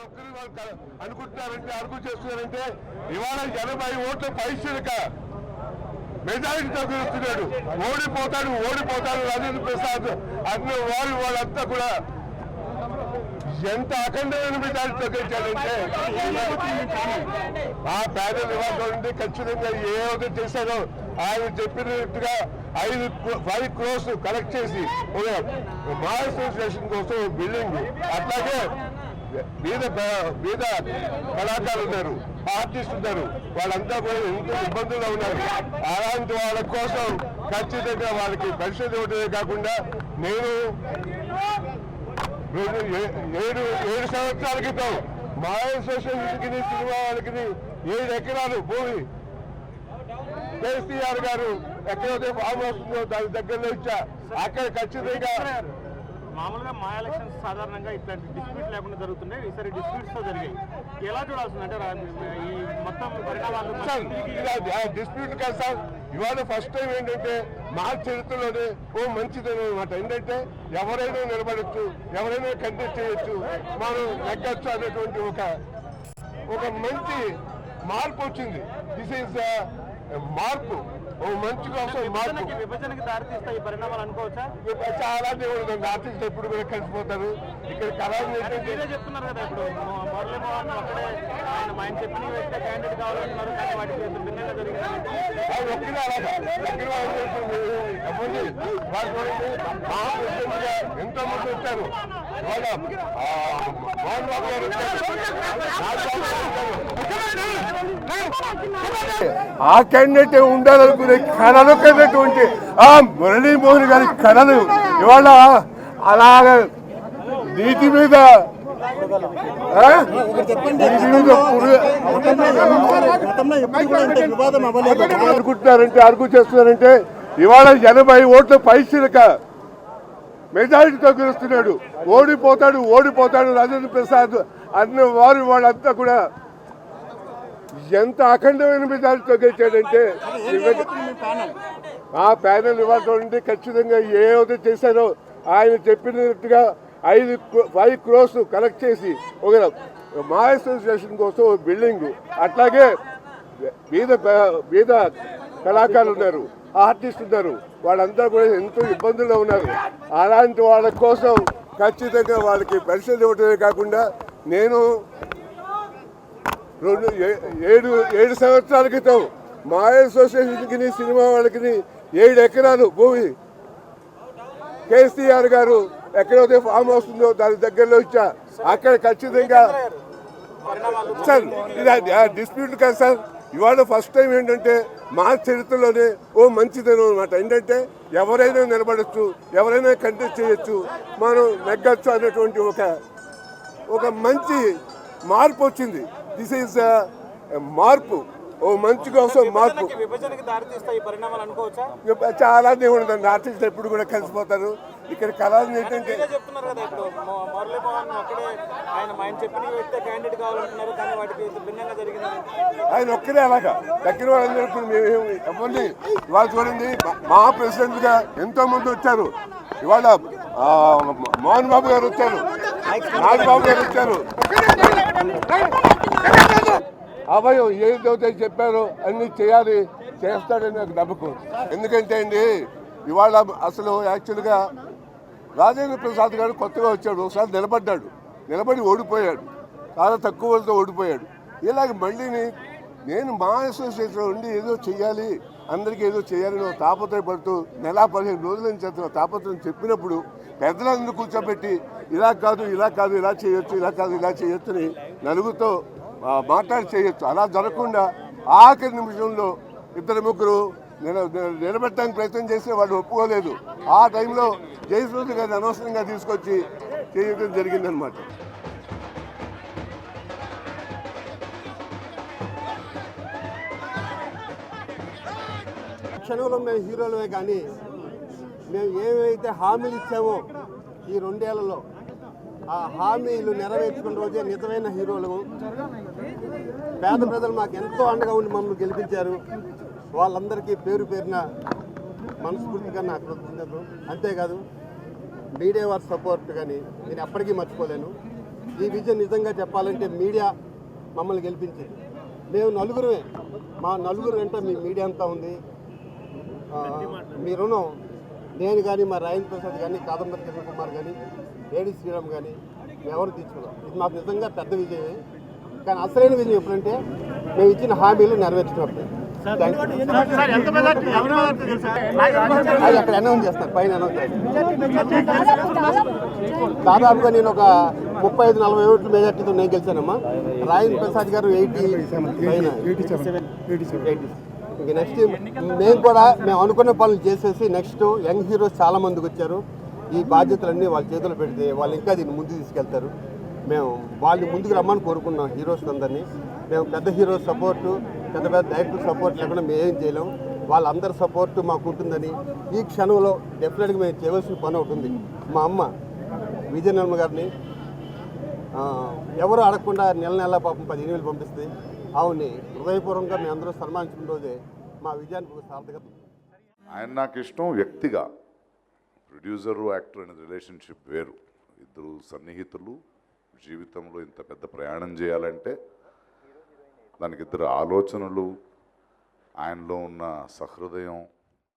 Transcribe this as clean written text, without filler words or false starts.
ఒక్కరు వాళ్ళు అనుకుంటున్నారంటే అడుగు చేస్తున్నారంటే ఇవాళ 80 ఓట్ల పైసలుక మెజారిటీతో గెలుస్తున్నాడు. ఓడిపోతాడు రాజేంద్ర ప్రసాద్ అన్న వాళ్ళంతా కూడా ఎంత అఖండమైన మెజారిటీతో గెలిచాడంటే ఆ పేద నివాసం నుండి ఖచ్చితంగా ఏ ఒకటి చేశారో ఆయన చెప్పినట్టుగా 5 crores కలెక్ట్ చేసి మా అసోసియేషన్ కోసం బిల్డింగ్, అట్లాగే మీద కళాకారులు ఉన్నారు, ఆర్టిస్ట్ ఉన్నారు, వాళ్ళంతా కూడా ఎంతో ఇబ్బందుల్లో ఉన్నారు. అలాంటి వాళ్ళ కోసం ఖచ్చితంగా వాళ్ళకి పెన్షన్ ఇవ్వడమే కాకుండా నేను 7 సంవత్సరాల క్రితం మా అసోసియేషన్కి సినిమా వాళ్ళకి 7 ఎకరాలు భూమి కేసీఆర్ గారు ఎక్కడైతే ఫామ్ వస్తుందో దాని దగ్గరలో ఇచ్చా. అక్కడ ఖచ్చితంగా మామూలుగా మా ఎలక్షన్స్ సాధారణంగా ఇట్లాంటి డిస్ప్యూట్ లేకుండా జరుగుతుండే, ఈసారి డిస్ప్యూట్స్ తో జరిగాయి. ఎలా చూడాల్సింది అంటే ఈ మొత్తం పరిణామాలు డిస్ప్యూట్ కాదు సార్. ఇవాళ ఫస్ట్ టైం ఏంటంటే మా చరిత్రలోనే మంచిదనం అనమాట. ఏంటంటే ఎవరైనా నిలబడచ్చు, ఎవరైనా కంటెస్ట్ చేయొచ్చు, మనం నెగ్గచ్చు అనేటువంటి ఒక మంచి మార్పు వచ్చింది. దిస్ ఈజ్ మార్పు, మంచి కోసం మార్పు. విభజనకి దారితీస్తాయి పరిణామాలు అనుకోవచ్చా? చాలా దేవుడు ఆర్టిస్ట్ ఎప్పుడు కూడా కలిసిపోతారు. ఇక్కడ కళాన్ని చెప్తున్నారు కదా, ఇప్పుడు మురళీమోహన్ అక్కడే ఆయన చెప్పిన వ్యక్తి క్యాండిడేట్ కావాలంటున్నారు, కానీ వాటికి భిన్నంగా జరిగింది. అది ఒక్కడే అలాగా ఎంతో మంది వచ్చారు. ఇవాళ మోహన్ బాబు గారు ఆ క్యాండిడేట్ ఉండాలనుకునే కళలు కన్నటువంటి ఆ మురళీమోహన్ గారి కళలు ఇవాళ అలాగ నీటి మీద అనుకుంటున్నారంటే అడుగు చేస్తున్నారంటే ఇవాళ 80 ఓట్ల పైసలుక మెజారిటీతో గెలుస్తున్నాడు. ఓడిపోతాడు రాజేంద్ర ప్రసాద్ అన్న వాళ్ళంతా కూడా ఎంత అఖండమైన మెజారిటీతో గెలిచాడంటే ఆ ప్యానెల్ ఇవాళ నుండి ఖచ్చితంగా ఏ ఒకటి చేశారో ఆయన చెప్పినట్టుగా 5 crores కలెక్ట్ చేసి మా అసోసియేషన్ కోసం బిల్డింగ్, అట్లాగే మీద కళాకారులు ఉన్నారు, ఆర్టిస్ట్ ఉన్నారు, వాళ్ళంతా కూడా ఎంతో ఇబ్బందుల్లో ఉన్నారు. అలాంటి వాళ్ళ కోసం ఖచ్చితంగా వాళ్ళకి పెన్షన్ ఇవ్వటమే కాకుండా నేను 7 సంవత్సరాల క్రితం మా అసోసియేషన్కి సినిమా వాళ్ళకి 7 ఎకరాలు భూమి కేసీఆర్ గారు ఎక్కడైతే ఫామ్ వస్తుందో దాని దగ్గరలో ఇచ్చా. అక్కడ ఖచ్చితంగా సార్ ఇది డిస్ప్యూట్ కాదు సార్. ఇవాళ ఫస్ట్ టైం ఏంటంటే మా చరిత్రలోనే మంచిదనం అనమాట. ఏంటంటే ఎవరైనా నిలబడచ్చు, ఎవరైనా కంటెస్ట్ చేయొచ్చు, మనం నెగ్గచ్చు అనేటువంటి ఒక మంచి మార్పు వచ్చింది. దిస్ ఈజ్ మార్పు, మంచి కోసం మార్పు. చాలా దేవుడు అండి, ఆర్టిస్ట్ ఎప్పుడు కూడా కలిసిపోతారు. ఇక్కడ కళలు ఏంటంటే చెప్తున్నారు కదా, ఇప్పుడు మురళీమోహన్ అక్కడే ఆయన చెప్పిన వ్యక్తి క్యాండిడేట్ కావాలంటున్నారు, కానీ వాటికి భిన్నంగా జరిగింది. ఆయన ఒక్కడే అలాగా దగ్గర వాళ్ళందరూ ఎవరిని ఇవాళ చూడండి. మా ప్రెసిడెంట్ గా ఎంతో మంది వచ్చారు. ఇవాళ మోహన్ బాబు గారు వచ్చారు, నాగబాబు గారు వచ్చారు. అభయం ఏదైతే చెప్పారో అన్ని చేస్తాడని నాకు నమ్మకం. ఎందుకంటే అండి ఇవాళ అసలు యాక్చువల్గా రాజేంద్ర ప్రసాద్ గారు కొత్తగా వచ్చాడు, ఒకసారి నిలబడి ఓడిపోయాడు, చాలా తక్కువతో ఓడిపోయాడు. ఇలాగ మళ్ళీ నేను మా అసోసియేషన్ ఉండి ఏదో చెయ్యాలి, అందరికీ ఏదో చేయాలని తాపత్రయపడుతూ 15 రోజుల నుంచి తాపత్రయం చెప్పినప్పుడు పెద్దలందరూ కూర్చోబెట్టి ఇలా కాదు ఇలా చేయొచ్చు అని నలుగురితో మాట్లాడి చేయొచ్చు. అలా జరగకుండా ఆఖరి నిమిషంలో 2-3 నిలబెట్టడానికి ప్రయత్నం చేస్తే వాళ్ళు ఒప్పుకోలేదు. ఆ టైంలో జయసూర్య గారిని అనవసరంగా తీసుకొచ్చి చేయడం జరిగిందనమాట. క్షణంలో మేము హీరోలమే, కానీ మేము ఏవైతే హామీలు ఇచ్చామో ఈ 2 ఏళ్లలో ఆ హామీలు నెరవేర్చుకున్న రోజే నిజమైన హీరోలు. పేద ప్రజలు మాకు ఎంతో అండగా ఉండి మమ్మల్ని గెలిపించారు. వాళ్ళందరికీ పేరున మనస్ఫూర్తిగా నా కృతజ్ఞతలు. అంతేకాదు మీడియా వారి సపోర్ట్ కానీ నేను ఎప్పటికీ మర్చిపోలేను. ఈ విజయం నిజంగా చెప్పాలంటే మీడియా మమ్మల్ని గెలిపించింది. మేము నలుగురమే, మా నలుగురు వెంట మీ మీడియా అంతా ఉంది. మీ రుణం నేను కానీ, మా రాజేంద్ర ప్రసాద్ కానీ, కాదంబరి కిరణ్ కుమార్ కానీ, ఏడి శ్రీరామ్ కానీ ఎవరు తీసుకున్నాం. ఇది మాకు నిజంగా పెద్ద విజయమే. కానీ అసలైన విజయం ఎప్పుడంటే మేము ఇచ్చిన హామీలు నెరవేర్చినప్పుడు. అది అక్కడ అనౌన్స్ చేస్తారు, పైన అనౌన్స్ చేస్తారు. దాదాపుగా నేను ఒక 35-40 ఓట్ల మెజార్టీతో నేను గెలిచానమ్మా. రాజేంద్ర ప్రసాద్ గారు 80. ఇంక నెక్స్ట్ మేము అనుకున్న పనులు చేసేసి నెక్స్ట్ యంగ్ హీరోస్ చాలా మందికి వచ్చారు. ఈ బాధ్యతలన్నీ వాళ్ళ చేతులు పెడితే వాళ్ళు ఇంకా దీన్ని ముందుకు తీసుకెళ్తారు. మేము వాళ్ళని ముందుకు రమ్మని కోరుకున్నాం హీరోస్ అందరినీ. మేము పెద్ద హీరో సపోర్టు, పెద్ద పెద్ద డైరెక్టర్ సపోర్ట్ లేకుండా మేము ఏం చేయలేం. వాళ్ళందరి సపోర్టు మాకు ఉంటుందని ఈ క్షణంలో డెఫినెట్గా మేము చేయవలసిన పని ఒకటి ఉంది. మా అమ్మ విజయనిర్మ గారిని ఎవరు అడగకుండా నెల పాపం 10 ఈమెయిల్ పంపిస్తుంది. ఆవుని హృదయపూర్వకంగా మేము అందరూ సన్మానించిన రోజే మా విజయానికి సార్థకత. ఆయన నాకు ఇష్టం వ్యక్తిగా. ప్రొడ్యూసరు యాక్టర్ అనే రిలేషన్షిప్ వేరు. ఇద్దరు సన్నిహితులు జీవితంలో ఇంత పెద్ద ప్రయాణం చేయాలంటే దానికి ఇద్దరు ఆలోచనలు, ఆయనలో ఉన్న సహృదయం,